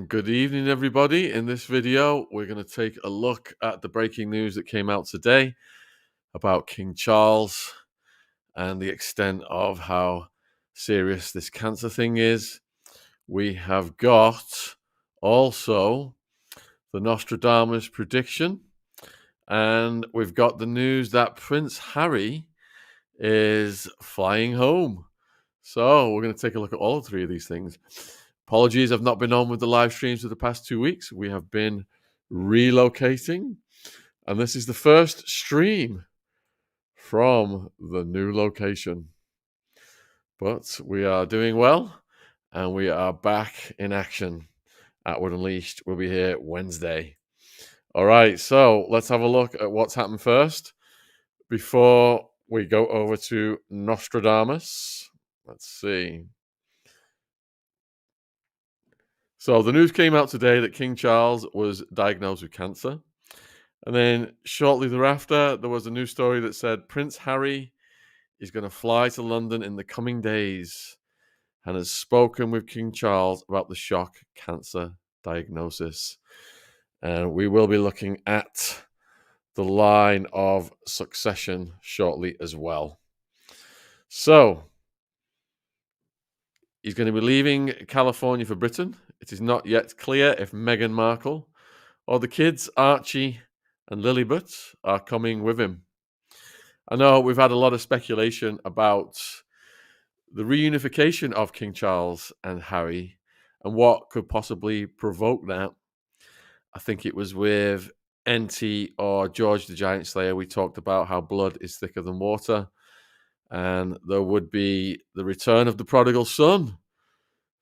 Good evening, everybody. In this video, we're going to take a look at the breaking news that came out today about King Charles and the extent of how serious this cancer thing is. We have got also the Nostradamus prediction, and we've got the news that Prince Harry is flying home. So we're going to take a look at all three of these things. Apologies, I've not been on with the live streams for the past 2 weeks. We have been relocating, and this is the first stream from the new location. But we are doing well, and we are back in action. Atwood Unleashed will be here Wednesday. All right, so let's have a look at what's happened first before we go over to Nostradamus. Let's see. So the news came out today that King Charles was diagnosed with cancer. And then shortly thereafter, there was a news story that said Prince Harry is going to fly to London in the coming days and has spoken with King Charles about the shock cancer diagnosis. And we will be looking at the line of succession shortly as well. So he's going to be leaving California for Britain. It is not yet clear if Meghan Markle or the kids, Archie and Lilibet, are coming with him. I know we've had a lot of speculation about the reunification of King Charles and Harry and what could possibly provoke that. I think it was with NT or George the Giant Slayer. We talked about how blood is thicker than water, and there would be the return of the prodigal son.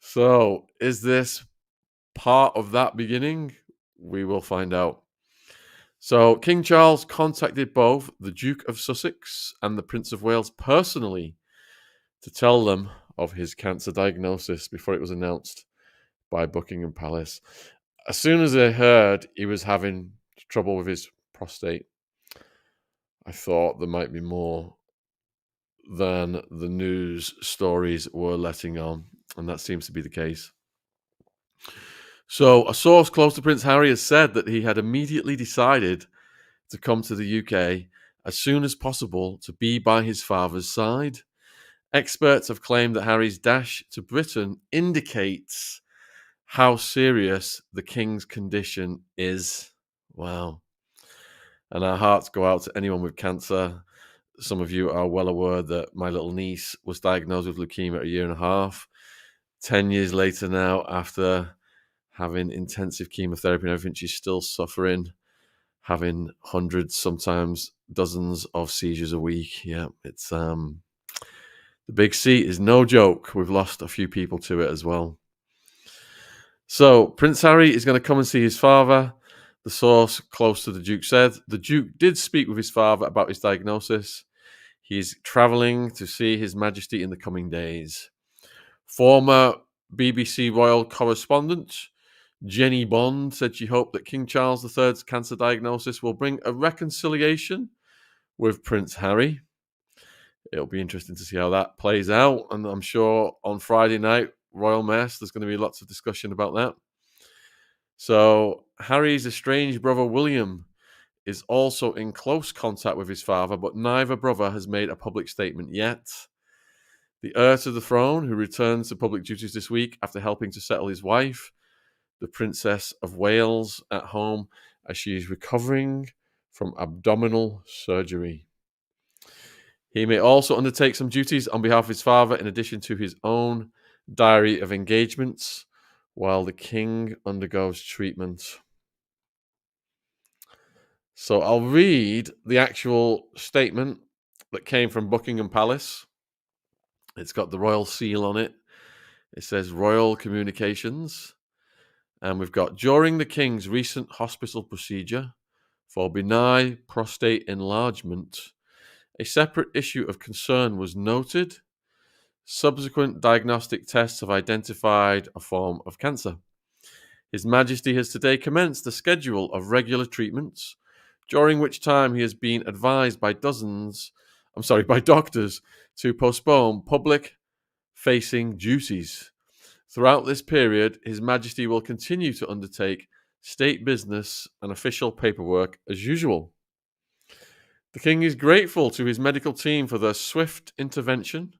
So is this part of that beginning? We will find out. So King Charles contacted both the Duke of Sussex and the Prince of Wales personally to tell them of his cancer diagnosis before it was announced by Buckingham Palace. As soon as I heard he was having trouble with his prostate, I thought there might be more than the news stories were letting on, and that seems to be the case. So a source close to Prince Harry has said that he had immediately decided to come to the UK as soon as possible to be by his father's side. Experts have claimed that Harry's dash to Britain indicates how serious the king's condition is. Wow. And our hearts go out to anyone with cancer. Some of you are well aware that my little niece was diagnosed with leukemia at 1.5 years. 10 years later now, after having intensive chemotherapy and everything, she's still suffering, having hundreds, sometimes dozens of seizures a week. Yeah, it's the big C is no joke. We've lost a few people to it as well. So Prince Harry is going to come and see his father. The source close to the Duke said the Duke did speak with his father about his diagnosis. He's travelling to see His Majesty in the coming days. Former BBC royal correspondent Jenny Bond said she hoped that King Charles III's cancer diagnosis will bring a reconciliation with Prince Harry. It'll be interesting to see how that plays out, and I'm sure on Friday night, Royal Mess, there's going to be lots of discussion about that. So Harry's estranged brother William is also in close contact with his father, but neither brother has made a public statement yet. The heir to the throne, who returns to public duties this week after helping to settle his wife, the Princess of Wales, at home as she is recovering from abdominal surgery. He may also undertake some duties on behalf of his father in addition to his own diary of engagements while the king undergoes treatment. So I'll read the actual statement that came from Buckingham Palace. It's got the royal seal on it. It says Royal Communications. And we've got, during the King's recent hospital procedure for benign prostate enlargement, a separate issue of concern was noted. Subsequent diagnostic tests have identified a form of cancer. His Majesty has today commenced a schedule of regular treatments, during which time he has been advised by doctors to postpone public-facing duties. Throughout this period, His Majesty will continue to undertake state business and official paperwork as usual. The King is grateful to his medical team for their swift intervention,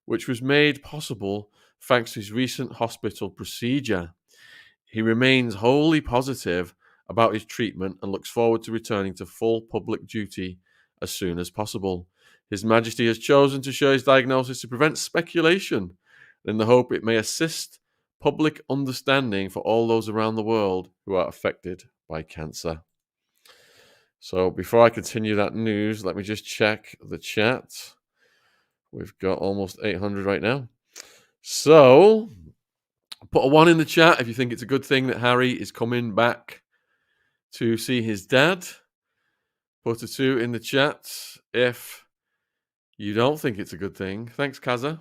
which was made possible thanks to his recent hospital procedure. He remains wholly positive about his treatment and looks forward to returning to full public duty as soon as possible. His Majesty has chosen to share his diagnosis to prevent speculation in the hope it may assist public understanding for all those around the world who are affected by cancer. So before I continue that news, let me just check the chat. We've got almost 800 right now. So put a 1 in the chat if you think it's a good thing that Harry is coming back to see his dad. Put a 2 in the chat if you don't think it's a good thing. Thanks, Kaza.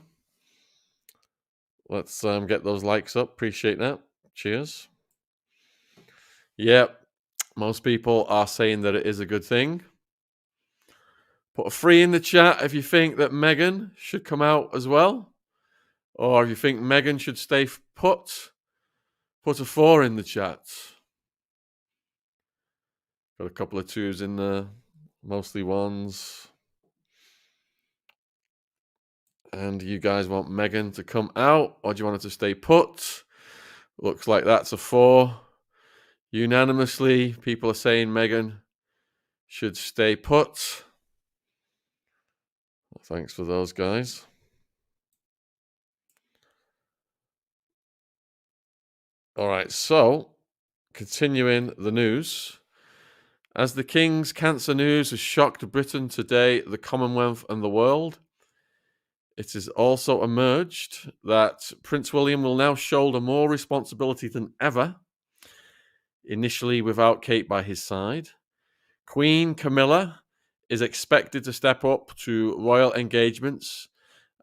Let's get those likes up. Appreciate that. Cheers. Yep. Most people are saying that it is a good thing. Put a 3 in the chat if you think that Meghan should come out as well. Or if you think Meghan should stay put. Put a 4 in the chat. Got a couple of 2s in there. Mostly 1s. And you guys want Meghan to come out, or do you want her to stay put? Looks like that's a 4. Unanimously, people are saying Meghan should stay put. Well, thanks for those guys. All right, so continuing the news. As the King's cancer news has shocked Britain today, the Commonwealth and the world, it has also emerged that Prince William will now shoulder more responsibility than ever, initially without Kate by his side. Queen Camilla is expected to step up to royal engagements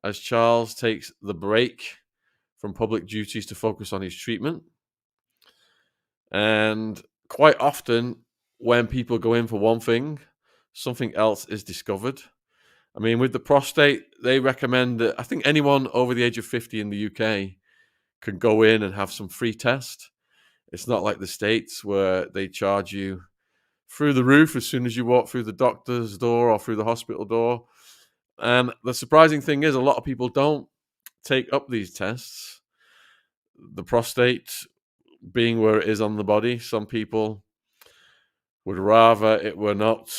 as Charles takes the break from public duties to focus on his treatment. And quite often, when people go in for one thing, something else is discovered. I mean, with the prostate, they recommend that I think anyone over the age of 50 in the UK can go in and have some free test. It's not like the States where they charge you through the roof as soon as you walk through the doctor's door or through the hospital door. And the surprising thing is a lot of people don't take up these tests. The prostate being where it is on the body, some people would rather it were not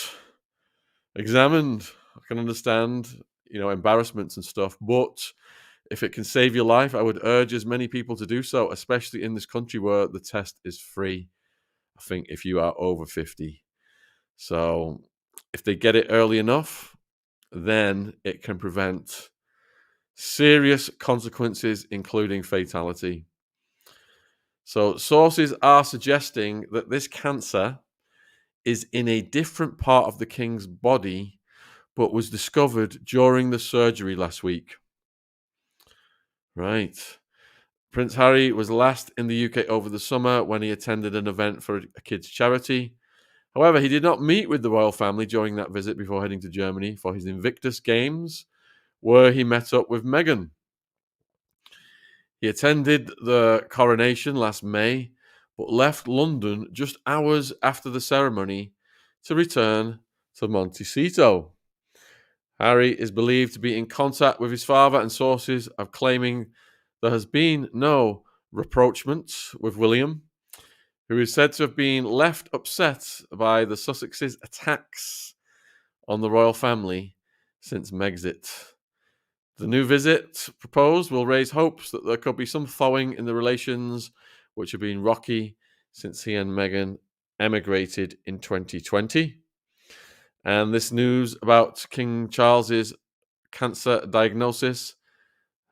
examined. I can understand, embarrassments and stuff, but if it can save your life, I would urge as many people to do so, especially in this country where the test is free, I think, if you are over 50. So if they get it early enough, then it can prevent serious consequences, including fatality. So sources are suggesting that this cancer is in a different part of the King's body, but was discovered during the surgery last week. Right. Prince Harry was last in the UK over the summer when he attended an event for a kids' charity. However, he did not meet with the royal family during that visit before heading to Germany for his Invictus Games, where he met up with Meghan. He attended the coronation last May, but left London just hours after the ceremony to return to Montecito. Harry is believed to be in contact with his father, and sources are claiming there has been no rapprochement with William, who is said to have been left upset by the Sussexes' attacks on the royal family since Megxit. The new visit proposed will raise hopes that there could be some thawing in the relations, which have been rocky since he and Meghan emigrated in 2020. And this news about King Charles's cancer diagnosis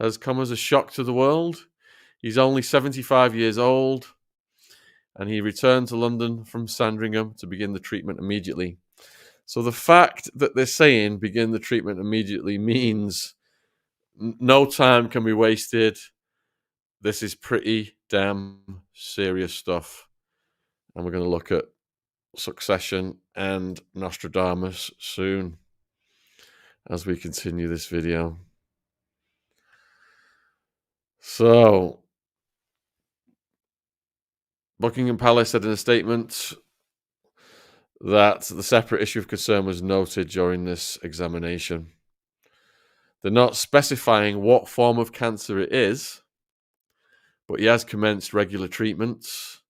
has come as a shock to the world. He's only 75 years old, and he returned to London from Sandringham to begin the treatment immediately. So the fact that they're saying begin the treatment immediately means no time can be wasted. This is pretty damn serious stuff. And we're going to look at Succession and Nostradamus soon as we continue this video. So, Buckingham Palace said in a statement that the separate issue of concern was noted during this examination. They're not specifying what form of cancer it is, but he has commenced regular treatments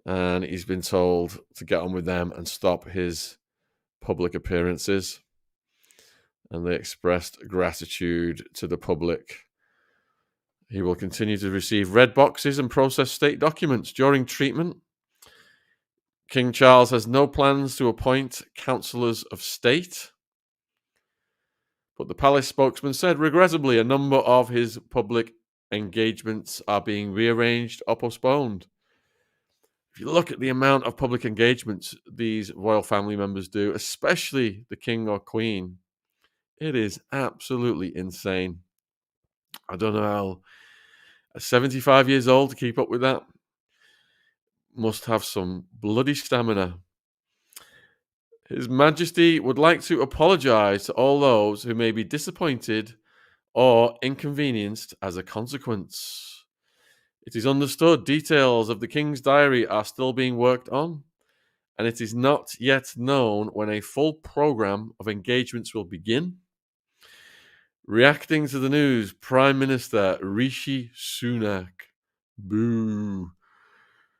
and he's been told to get on with them and stop his public appearances. And they expressed gratitude to the public. He will continue to receive red boxes and process state documents during treatment. King Charles has no plans to appoint councillors of state. But the palace spokesman said, regrettably, a number of his public engagements are being rearranged or postponed. If you look at the amount of public engagements these royal family members do, especially the king or queen, it is absolutely insane. I don't know how 75 years old to keep up with that. Must have some bloody stamina. His Majesty would like to apologise to all those who may be disappointed or inconvenienced as a consequence. It is understood details of the King's diary are still being worked on, and it is not yet known when a full programme of engagements will begin. Reacting to the news, Prime Minister Rishi Sunak. Boo.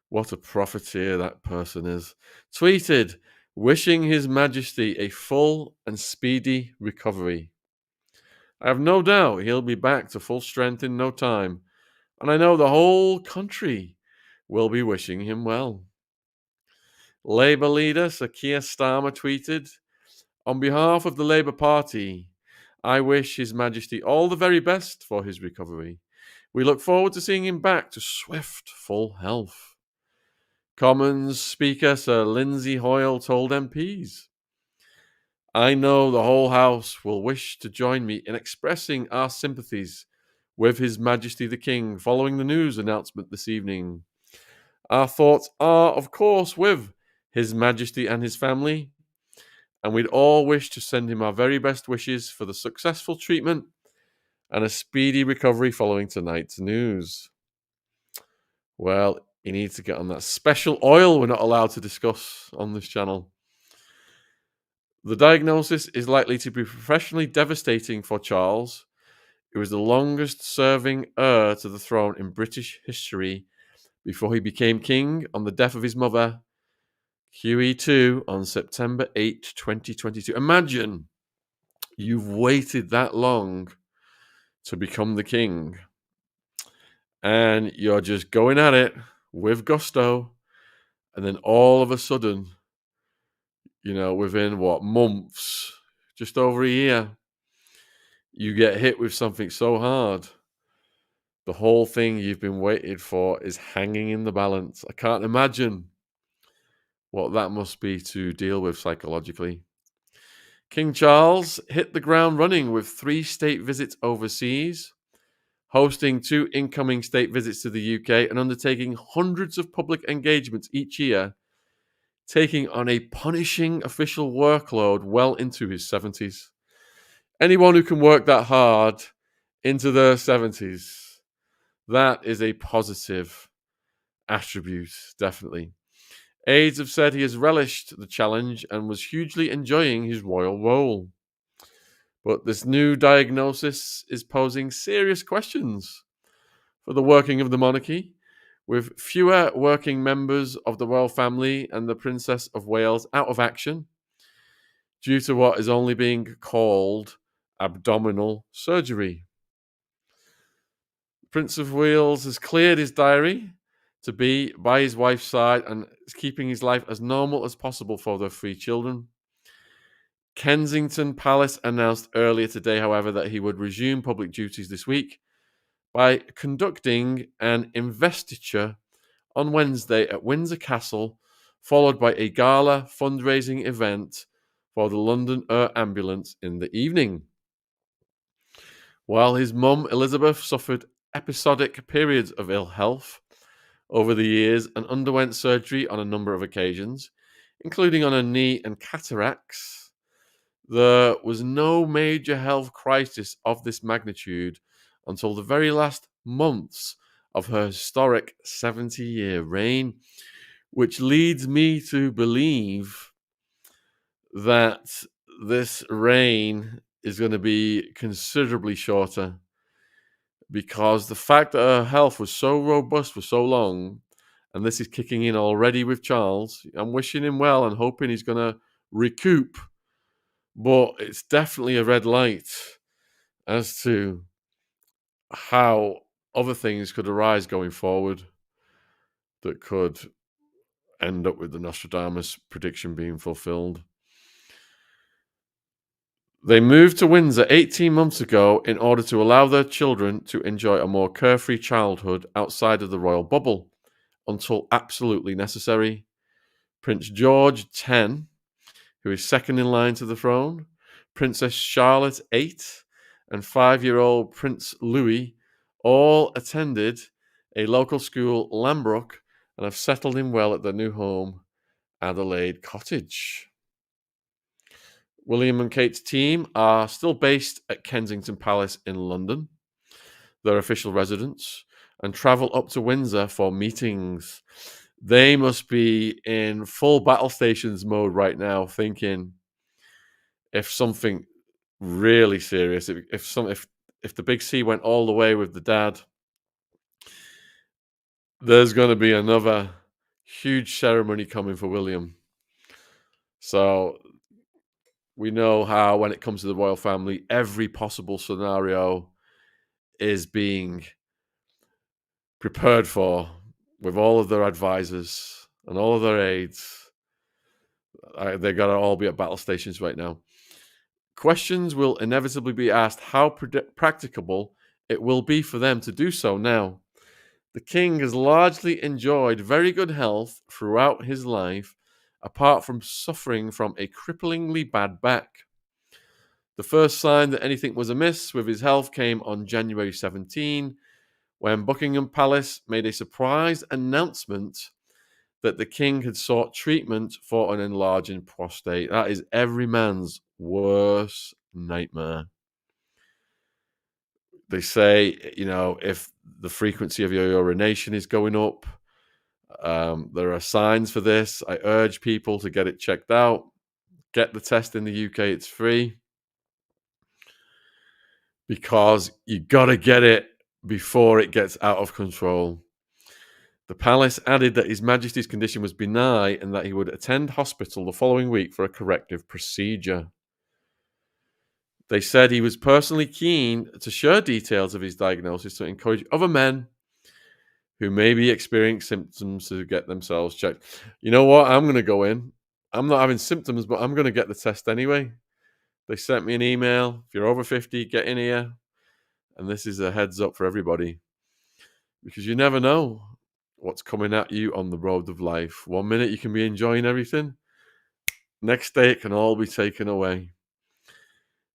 What a profiteer that person is. Tweeted, wishing His Majesty a full and speedy recovery. I have no doubt he'll be back to full strength in no time, and I know the whole country will be wishing him well. Labour leader Sir Keir Starmer tweeted, on behalf of the Labour Party, I wish His Majesty all the very best for his recovery. We look forward to seeing him back to swift, full health. Commons Speaker Sir Lindsay Hoyle told MPs, I know the whole House will wish to join me in expressing our sympathies with His Majesty the King following the news announcement this evening. Our thoughts are, of course, with His Majesty and his family, and we'd all wish to send him our very best wishes for the successful treatment and a speedy recovery following tonight's news. Well, he needs to get on that special oil we're not allowed to discuss on this channel. The diagnosis is likely to be professionally devastating for Charles, who was the longest-serving heir to the throne in British history before he became king on the death of his mother, QE2, on September 8, 2022. Imagine you've waited that long to become the king, and you're just going at it with gusto, and then all of a sudden, within months, just over a year, you get hit with something so hard. The whole thing you've been waiting for is hanging in the balance. I can't imagine what that must be to deal with psychologically. King Charles hit the ground running with 3 state visits overseas, hosting 2 incoming state visits to the UK and undertaking hundreds of public engagements each year, taking on a punishing official workload well into his 70s. Anyone who can work that hard into their 70s, that is a positive attribute, definitely. Aides have said he has relished the challenge and was hugely enjoying his royal role. But this new diagnosis is posing serious questions for the working of the monarchy, with fewer working members of the royal family and the Princess of Wales out of action due to what is only being called abdominal surgery. Prince of Wales has cleared his diary to be by his wife's side and is keeping his life as normal as possible for their 3 children. Kensington Palace announced earlier today, however, that he would resume public duties this week by conducting an investiture on Wednesday at Windsor Castle, followed by a gala fundraising event for the London Air Ambulance in the evening. While his mum, Elizabeth, suffered episodic periods of ill health over the years and underwent surgery on a number of occasions, including on her knee and cataracts, there was no major health crisis of this magnitude until the very last months of her historic 70-year reign, which leads me to believe that this reign is going to be considerably shorter, because the fact that her health was so robust for so long, and this is kicking in already with Charles, I'm wishing him well and hoping he's going to recoup, but it's definitely a red light as to how other things could arise going forward that could end up with the Nostradamus prediction being fulfilled. They moved to Windsor 18 months ago in order to allow their children to enjoy a more carefree childhood outside of the royal bubble until absolutely necessary. Prince George, 10, who is second in line to the throne, Princess Charlotte, 8, and 5-year-old Prince Louis all attended a local school, Lambrook, and have settled in well at their new home, Adelaide Cottage. William and Kate's team are still based at Kensington Palace in London, their official residence, and travel up to Windsor for meetings. They must be in full battle stations mode right now, thinking if something really serious, if the big C went all the way with the dad, there's going to be another huge ceremony coming for William. So we know how, when it comes to the royal family, every possible scenario is being prepared for with all of their advisors and all of their aides. They got to all be at battle stations right now. Questions will inevitably be asked how practicable it will be for them to do so now. The king has largely enjoyed very good health throughout his life, apart from suffering from a cripplingly bad back. The first sign that anything was amiss with his health came on January 17, when Buckingham Palace made a surprise announcement that the king had sought treatment for an enlarging prostate. That is every man's worst nightmare. They say, if the frequency of your urination is going up, there are signs for this. I urge people to get it checked out. Get the test in the UK, it's free. Because you got to get it before it gets out of control. The palace added that His Majesty's condition was benign and that he would attend hospital the following week for a corrective procedure. They said he was personally keen to share details of his diagnosis to encourage other men who may be experiencing symptoms to get themselves checked. You know what? I'm going to go in. I'm not having symptoms, but I'm going to get the test anyway. They sent me an email. If you're over 50, get in here. And this is a heads up for everybody, because you never know what's coming at you on the road of life. One minute you can be enjoying everything. Next day it can all be taken away.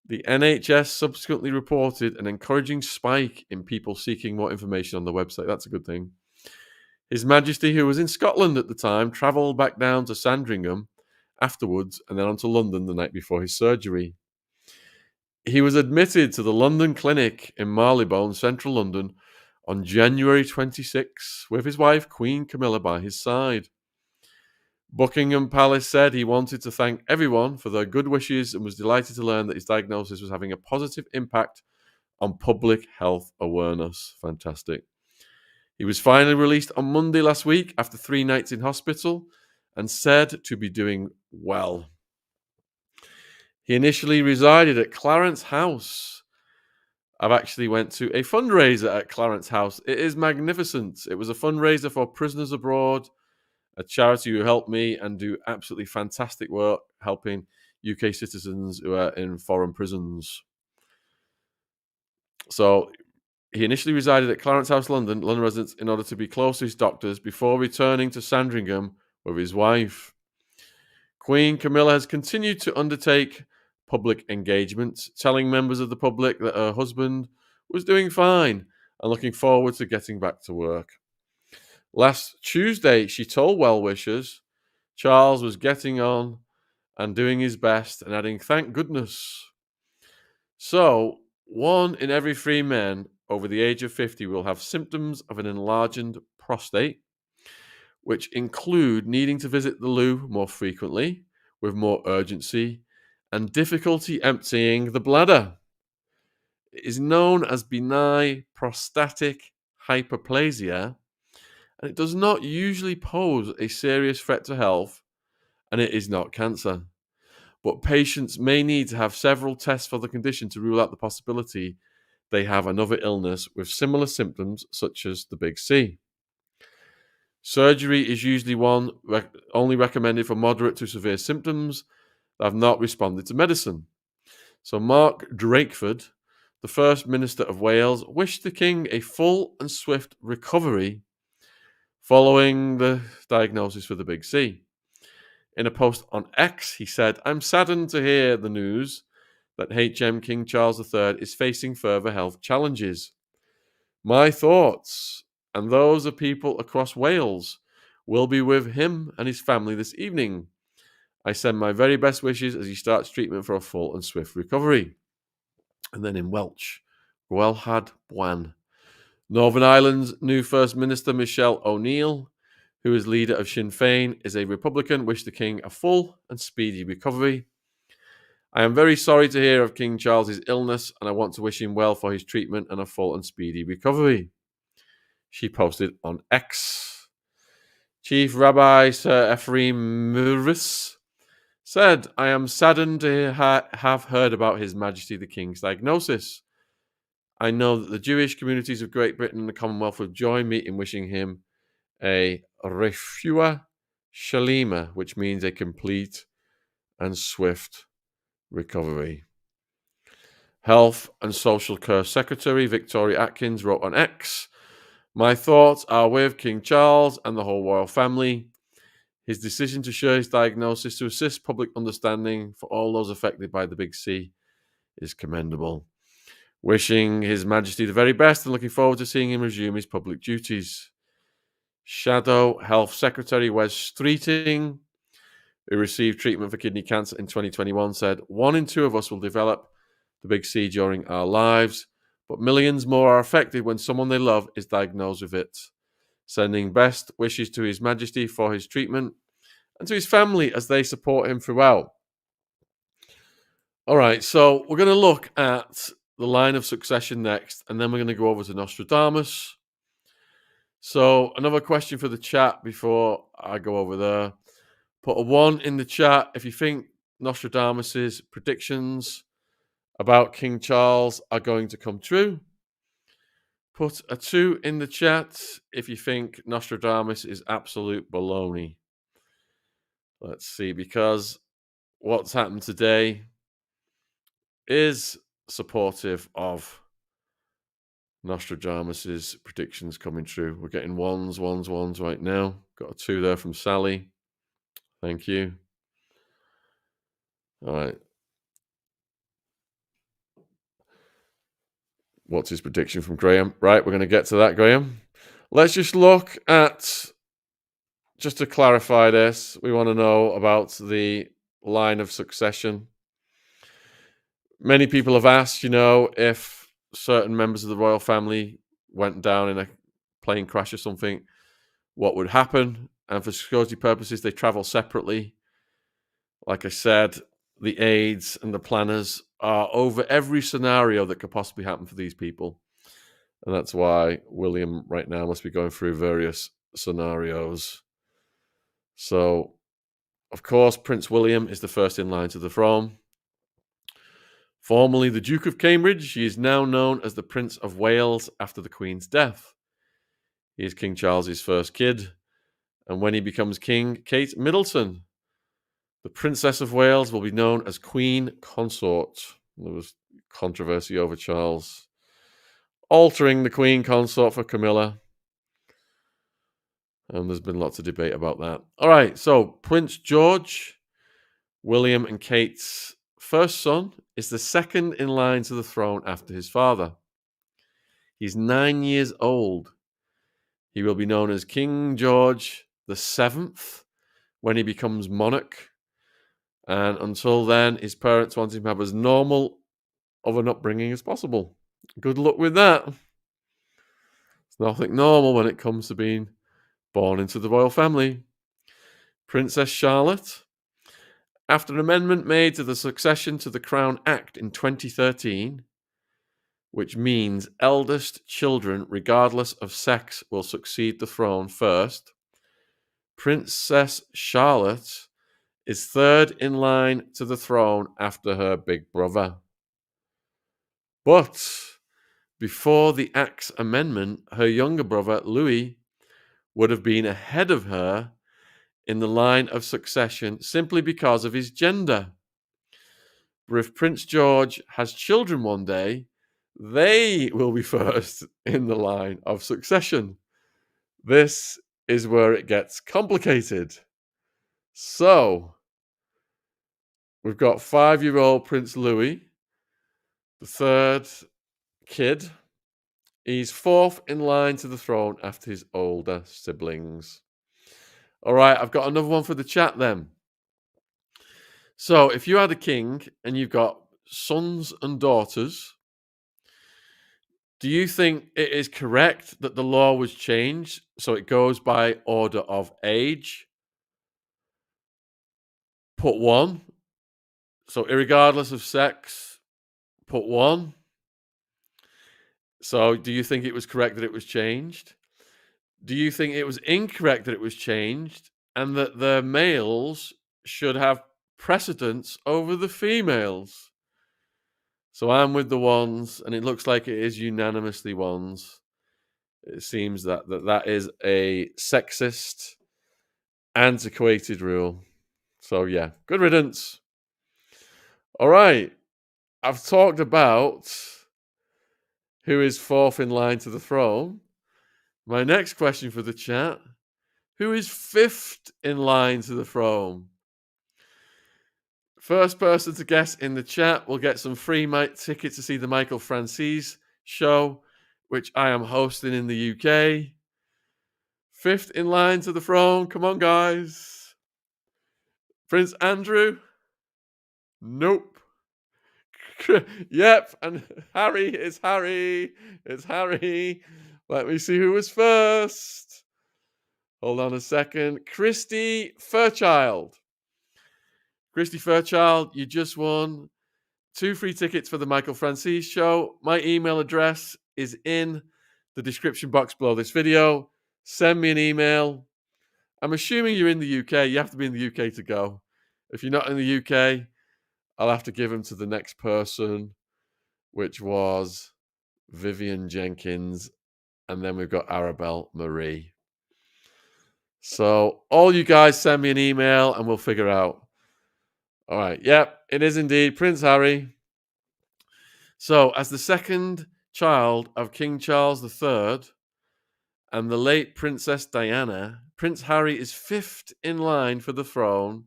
The NHS subsequently reported an encouraging spike in people seeking more information on the website. That's a good thing. His Majesty, who was in Scotland at the time, travelled back down to Sandringham afterwards and then on to London the night before his surgery. He was admitted to the London Clinic in Marylebone, central London, on January 26 with his wife, Queen Camilla, by his side. Buckingham Palace said he wanted to thank everyone for their good wishes and was delighted to learn that his diagnosis was having a positive impact on public health awareness. Fantastic. He was finally released on Monday last week after 3 nights in hospital and said to be doing well. He initially resided at Clarence House. I've actually went to a fundraiser at Clarence House. It is magnificent. It was a fundraiser for prisoners abroad, a charity who helped me and do absolutely fantastic work helping UK citizens who are in foreign prisons. So he initially resided at Clarence House, London residence, in order to be close to his doctors before returning to Sandringham with his wife. Queen Camilla has continued to undertake public engagements, telling members of the public that her husband was doing fine and looking forward to getting back to work. Last Tuesday, she told well-wishers Charles was getting on and doing his best, and adding, "Thank goodness." So, 1 in every 3 men over the age of 50 will have symptoms of an enlarged prostate, which include needing to visit the loo more frequently, with more urgency, and difficulty emptying the bladder. It is known as benign prostatic hyperplasia, and it does not usually pose a serious threat to health, and it is not cancer. But patients may need to have several tests for the condition to rule out the possibility they have another illness with similar symptoms, such as the big C. Surgery is usually only recommended for moderate to severe symptoms that have not responded to medicine. So Mark Drakeford, the First Minister of Wales, wished the King a full and swift recovery following the diagnosis for the big C. In a post on X, he said, "I'm saddened to hear the news that HM King Charles III is facing further health challenges. My thoughts and those of people across Wales will be with him and his family this evening. I send my very best wishes as he starts treatment for a full and swift recovery." And then in Welsh, Gwelhad Bwan. Northern Ireland's new First Minister, Michelle O'Neill, who is leader of Sinn Féin, is a Republican, wished the King a full and speedy recovery. "I am very sorry to hear of King Charles's illness, and I want to wish him well for his treatment and a full and speedy recovery," she posted on X. Chief Rabbi Sir Ephraim Murris said, "I am saddened to have heard about His Majesty the King's diagnosis. I know that the Jewish communities of Great Britain and the Commonwealth will join me in wishing him a refuah shalima, which means a complete and swift recovery." Health and Social Care Secretary Victoria Atkins wrote on X, "My thoughts are with King Charles and the whole royal family. His decision to share his diagnosis to assist public understanding for all those affected by the Big C is commendable. Wishing His Majesty the very best and looking forward to seeing him resume his public duties." Shadow Health Secretary Wes Streeting, who received treatment for kidney cancer in 2021, said, "1 in 2 of us will develop the Big C during our lives, but millions more are affected when someone they love is diagnosed with it. Sending best wishes to His Majesty for his treatment and to his family as they support him throughout." All right, so we're going to look at the line of succession next, and then we're going to go over to Nostradamus. So another question for the chat before I go over there. Put a 1 in the chat if you think Nostradamus's predictions about King Charles are going to come true. Put a 2 in the chat if you think Nostradamus is absolute baloney. Let's see, because what's happened today is supportive of Nostradamus's predictions coming true. We're getting ones right now. Got a 2 there from Sally. Thank you. All right. What's his prediction from Graham? Right, we're going to get to that, Graham. Let's just look at, just to clarify this, we want to know about the line of succession. Many people have asked, if certain members of the royal family went down in a plane crash or something, what would happen? And for security purposes, they travel separately. Like I said, the aides and the planners are over every scenario that could possibly happen for these people. And that's why William right now must be going through various scenarios. So, of course, Prince William is the first in line to the throne. Formerly the Duke of Cambridge, he is now known as the Prince of Wales after the Queen's death. He is King Charles's first kid. And when he becomes king, Kate Middleton, the Princess of Wales, will be known as Queen Consort. There was controversy over Charles altering the Queen Consort for Camilla. And there's been lots of debate about that. All right, so Prince George, William and Kate's first son, is the second in line to the throne after his father. He's 9 years old. He will be known as King George VII when he becomes monarch. And until then, his parents want him to have as normal of an upbringing as possible. Good luck with that. Nothing normal when it comes to being born into the royal family. Princess Charlotte. After an amendment made to the Succession to the Crown Act in 2013, which means eldest children, regardless of sex, will succeed the throne first, Princess Charlotte is third in line to the throne after her big brother. But before the Act's amendment, her younger brother, Louis, would have been ahead of her in the line of succession simply because of his gender. But if Prince George has children one day, they will be first in the line of succession. This is where it gets complicated. So, we've got 5-year-old Prince Louis, the third kid. He's fourth in line to the throne after his older siblings. All right, I've got another one for the chat then. So, if you had a king and you've got sons and daughters, do you think it is correct that the law was changed so it goes by order of age? Put 1. So, irregardless of sex, put 1. So, do you think it was correct that it was changed? Do you think it was incorrect that it was changed and that the males should have precedence over the females? So I'm with the ones, and it looks like it is unanimously ones. It seems that is a sexist, antiquated rule. So yeah, good riddance. All right, I've talked about who is fourth in line to the throne. My next question for the chat: who is fifth in line to the throne? First person to guess in the chat will get some free tickets to see the Michael Francis show, which I am hosting in the UK. Fifth in line to the throne. Come on, guys. Prince Andrew? Nope. Yep. And Harry is Harry. It's Harry. Let me see who was first. Hold on a second. Christy Fairchild. Christy Fairchild, you just won 2 free tickets for the Michael Francis show. My email address is in the description box below this video. Send me an email. I'm assuming you're in the UK. You have to be in the UK to go. If you're not in the UK, I'll have to give them to the next person, which was Vivian Jenkins. And then we've got Arabelle Marie. So all you guys send me an email and we'll figure out. All right. Yep, it is indeed Prince Harry. So as the second child of King Charles III and the late Princess Diana, Prince Harry is fifth in line for the throne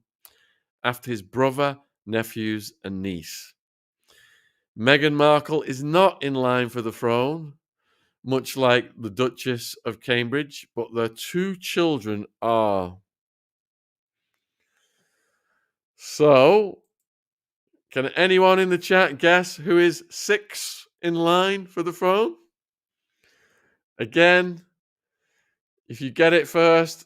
after his brother, nephews, and niece. Meghan Markle is not in line for the throne, much like the Duchess of Cambridge, but their 2 children are. So, can anyone in the chat guess who is 6th in line for the throne? Again, if you get it first,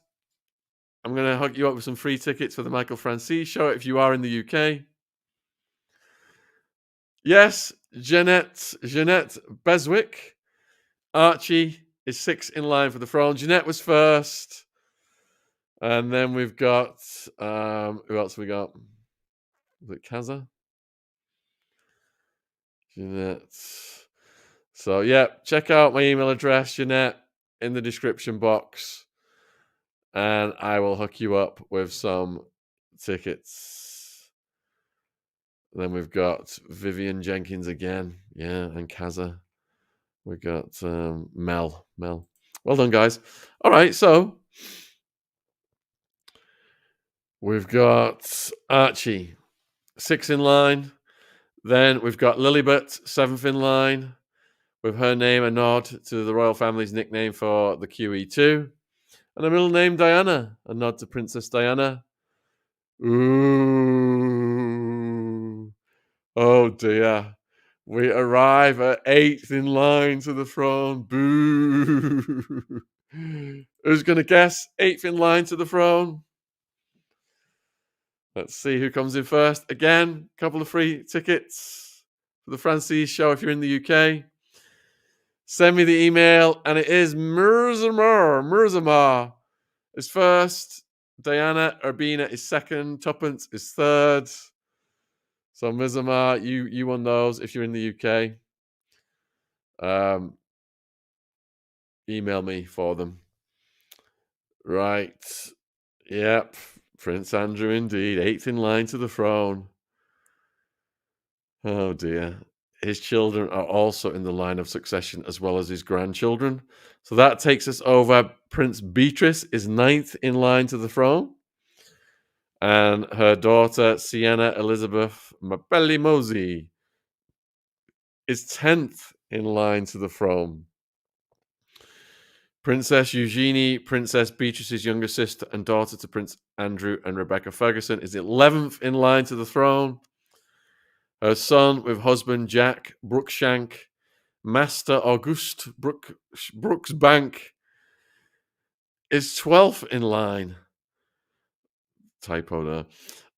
I'm going to hook you up with some free tickets for the Michael Francis show if you are in the UK. Yes, Jeanette Beswick. Archie is 6th in line for the throne. Jeanette was first. And then we've got, who else have we got? Is it Kaza? Jeanette. So, yeah, check out my email address, Jeanette, in the description box. And I will hook you up with some tickets. Then we've got Vivian Jenkins again. Yeah, and Kaza. We've got Mel. Well done, guys. All right, so we've got Archie, 6th in line. Then we've got Lilibet, 7th in line, with her name a nod to the royal family's nickname for the QE2. And a middle name, Diana, a nod to Princess Diana. Ooh. Oh, dear. We arrive at eighth in line to the throne. Boo! Who's going to guess eighth in line to the throne? Let's see who comes in first. Again, a couple of free tickets for the Francis show if you're in the UK. Send me the email, and it is Mirzamar is first. Diana Urbina is second. Tuppence is third. So Mirzamar, you won those if you're in the UK. Email me for them. Right. Yep. Prince Andrew indeed. Eighth in line to the throne. Oh dear. His children are also in the line of succession as well as his grandchildren. So that takes us over. Prince Beatrice is ninth in line to the throne. And her daughter, Sienna Elizabeth Mapelli Mosey, is 10th in line to the throne. Princess Eugenie, Princess Beatrice's younger sister and daughter to Prince Andrew and Rebecca Ferguson, is 11th in line to the throne. Her son with husband Jack Brookshank, Master Auguste Brooksbank, is 12th in line. Typo there.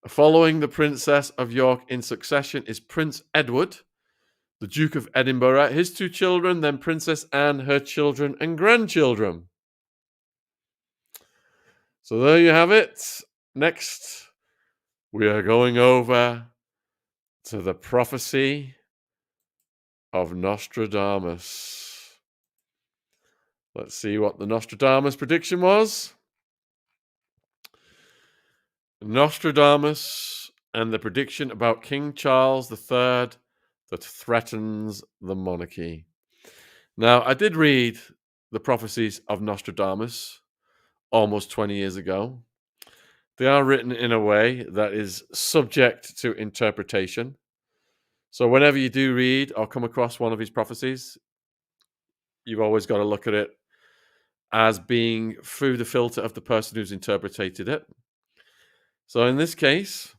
Following the Princess of York in succession is Prince Edward, the Duke of Edinburgh, his two children, then Princess Anne, her children and grandchildren. So there you have it. Next, we are going over to the prophecy of Nostradamus. Let's see what the Nostradamus prediction was. Nostradamus and the prediction about King Charles III that threatens the monarchy. Now, I did read the prophecies of Nostradamus almost 20 years ago. They are written in a way that is subject to interpretation. So whenever you do read or come across one of his prophecies, you've always got to look at it as being through the filter of the person who's interpreted it. So in this case,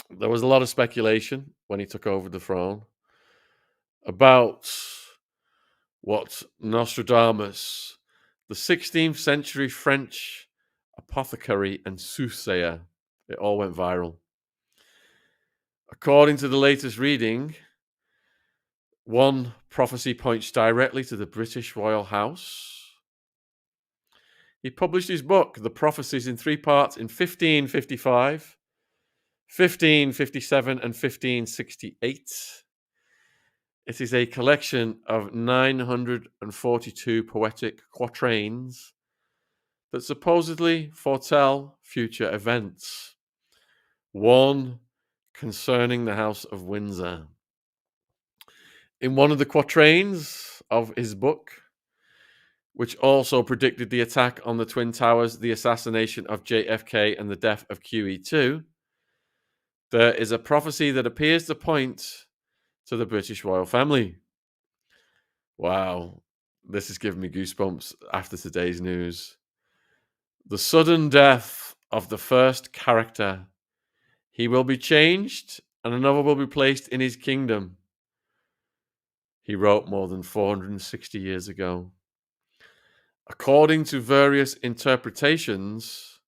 there was a lot of speculation when he took over the throne about what Nostradamus, the 16th century French apothecary and soothsayer, it all went viral. According to the latest reading, one prophecy points directly to the British royal house. He published his book, The Prophecies, in 3 parts in 1555, 1557, and 1568. It is a collection of 942 poetic quatrains that supposedly foretell future events. One concerning the House of Windsor. In one of the quatrains of his book, which also predicted the attack on the Twin Towers, the assassination of JFK, and the death of QE2, there is a prophecy that appears to point to the British royal family. Wow, this is giving me goosebumps after today's news. The sudden death of the first character. He will be changed, and another will be placed in his kingdom. He wrote more than 460 years ago. According to various interpretations,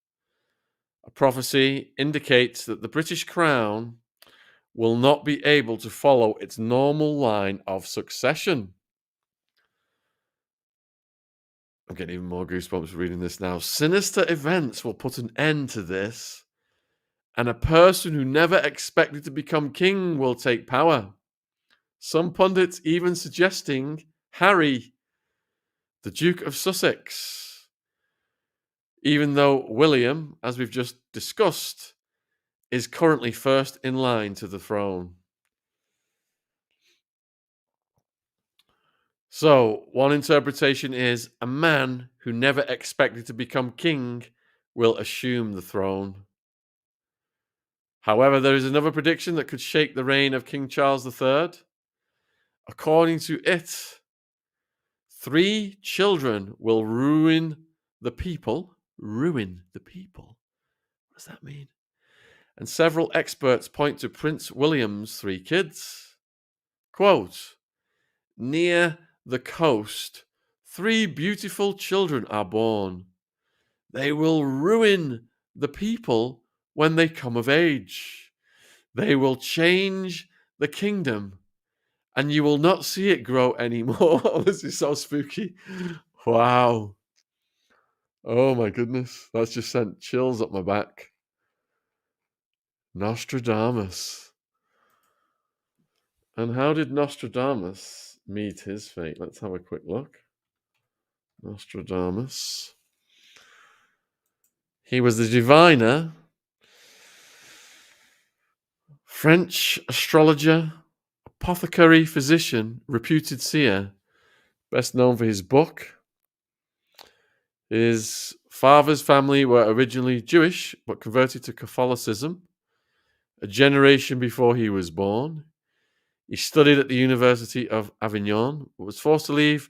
a prophecy indicates that the British crown will not be able to follow its normal line of succession. I'm getting even more goosebumps reading this now. Sinister events will put an end to this, and a person who never expected to become king will take power. Some pundits even suggesting Harry, the Duke of Sussex, even though William, as we've just discussed, is currently first in line to the throne. So, one interpretation is a man who never expected to become king will assume the throne. However, there is another prediction that could shake the reign of King Charles III. According to it, 3 children will ruin the people. Ruin the people? What does that mean? And several experts point to Prince William's 3 kids. Quote, near the coast, 3 beautiful children are born. They will ruin the people when they come of age. They will change the kingdom, and you will not see it grow anymore. This is so spooky. Wow. Oh my goodness. That's just sent chills up my back. Nostradamus. And how did Nostradamus meet his fate? Let's have a quick look. Nostradamus. He was the diviner, French astrologer, apothecary, physician, reputed seer, best known for his book. His father's family were originally Jewish, but converted to Catholicism a generation before he was born. He studied at the University of Avignon, but was forced to leave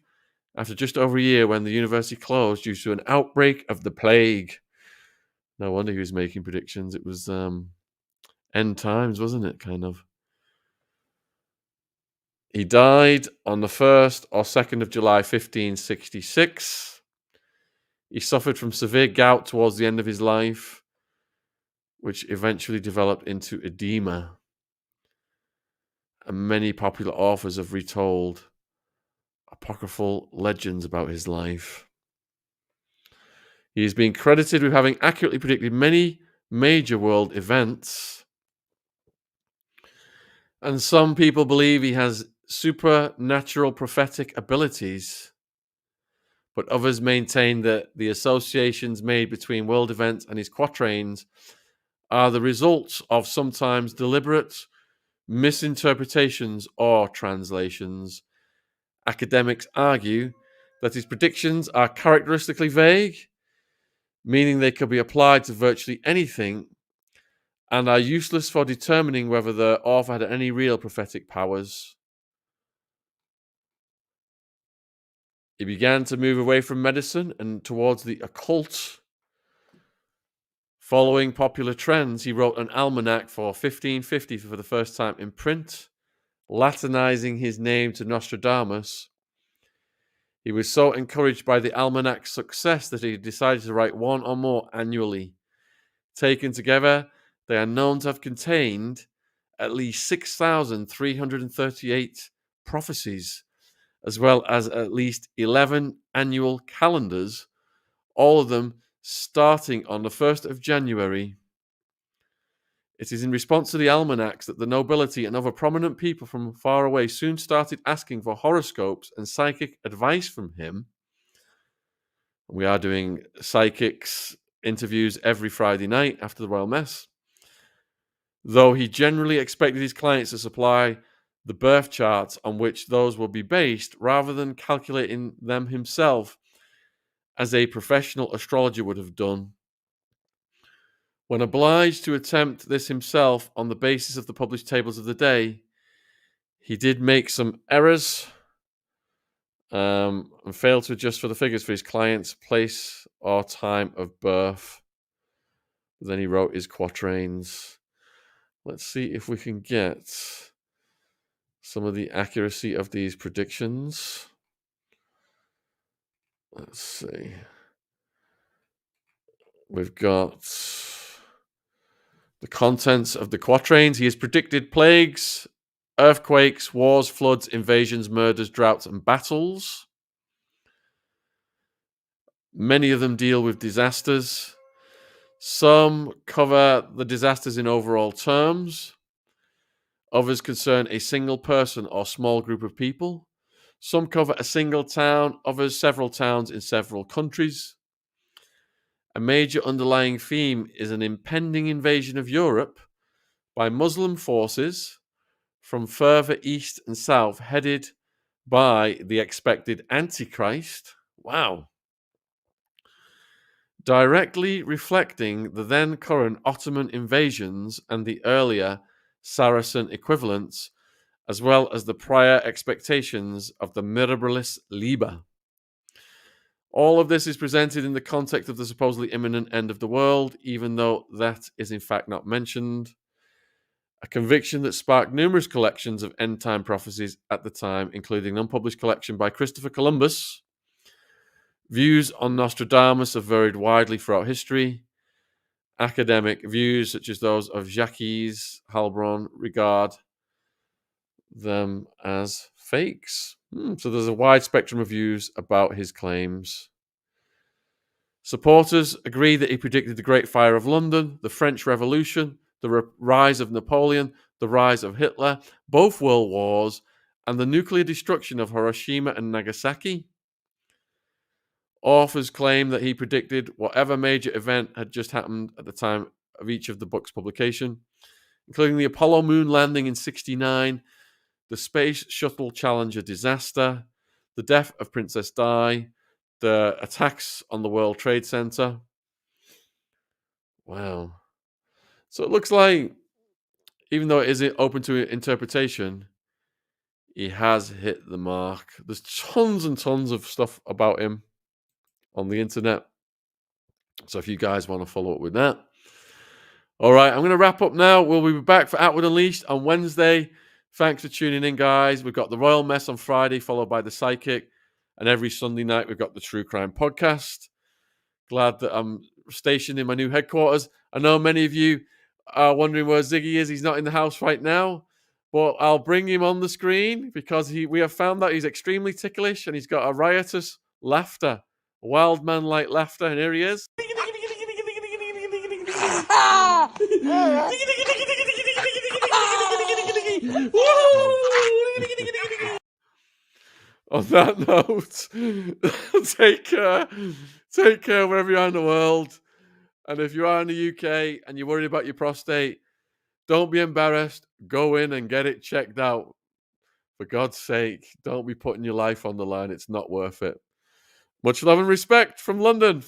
after just over a year when the university closed due to an outbreak of the plague. No wonder he was making predictions. It was end times, wasn't it, kind of? He died on the 1st or 2nd of July, 1566. He suffered from severe gout towards the end of his life, which eventually developed into edema. And many popular authors have retold apocryphal legends about his life. He has been credited with having accurately predicted many major world events. And some people believe he has supernatural prophetic abilities, but others maintain that the associations made between world events and his quatrains are the results of sometimes deliberate misinterpretations or translations. Academics argue that his predictions are characteristically vague, meaning they could be applied to virtually anything, and are useless for determining whether the author had any real prophetic powers. He began to move away from medicine and towards the occult. Following popular trends, he wrote an almanac for 1550 for the first time in print, Latinizing his name to Nostradamus. He was so encouraged by the almanac's success that he decided to write one or more annually. Taken together, they are known to have contained at least 6,338 prophecies, as well as at least 11 annual calendars, all of them starting on the 1st of January. It is in response to the almanacs that the nobility and other prominent people from far away soon started asking for horoscopes and psychic advice from him. We are doing psychics interviews every Friday night after the Royal Mess. Though he generally expected his clients to supply the birth charts on which those will be based, rather than calculating them himself, as a professional astrologer would have done. When obliged to attempt this himself on the basis of the published tables of the day, he did make some errors and failed to adjust for the figures for his client's place or time of birth. Then he wrote his quatrains. Let's see if we can get some of the accuracy of these predictions. Let's see. We've got the contents of the quatrains. He has predicted plagues, earthquakes, wars, floods, invasions, murders, droughts, and battles. Many of them deal with disasters. Some cover the disasters in overall terms. Others concern a single person or small group of people. Some cover a single town, others several towns in several countries. A major underlying theme is an impending invasion of Europe by Muslim forces from further east and south, headed by the expected Antichrist. Wow. Directly reflecting the then current Ottoman invasions and the earlier Saracen equivalents, as well as the prior expectations of the Mirabilis Liber. All of this is presented in the context of the supposedly imminent end of the world, even though that is in fact not mentioned. a conviction that sparked numerous collections of end-time prophecies at the time, including an unpublished collection by Christopher Columbus. Views on Nostradamus have varied widely throughout history. Academic views, such as those of Jacques Halbron, regard them as fakes. So there's a wide spectrum of views about his claims. Supporters agree that he predicted the Great Fire of London, the French Revolution, the rise of Napoleon, the rise of Hitler, both world wars, and the nuclear destruction of Hiroshima and Nagasaki. Authors claim that he predicted whatever major event had just happened at the time of each of the books' publication, including the Apollo moon landing in 1969, the Space Shuttle Challenger disaster, the death of Princess Di, the attacks on the World Trade Center. Wow. So it looks like, even though it is open to interpretation, he has hit the mark. There's tons and tons of stuff about him on the internet. So if you guys want to follow up with that. All right, I'm going to wrap up now. We'll be back for Outward Unleashed on Wednesday. Thanks for tuning in, guys. We've got the Royal Mess on Friday, followed by the Psychic. And every Sunday night, we've got the True Crime Podcast. Glad that I'm stationed in my new headquarters. I know many of you are wondering where Ziggy is. He's not in the house right now. But I'll bring him on the screen because we have found that he's extremely ticklish and he's got a riotous laughter. A wild man-like laughter. And here he is. On that note, take care. Take care wherever you are in the world. And if you are in the UK and you're worried about your prostate, don't be embarrassed. Go in and get it checked out. For God's sake, don't be putting your life on the line. It's not worth it. Much love and respect from London.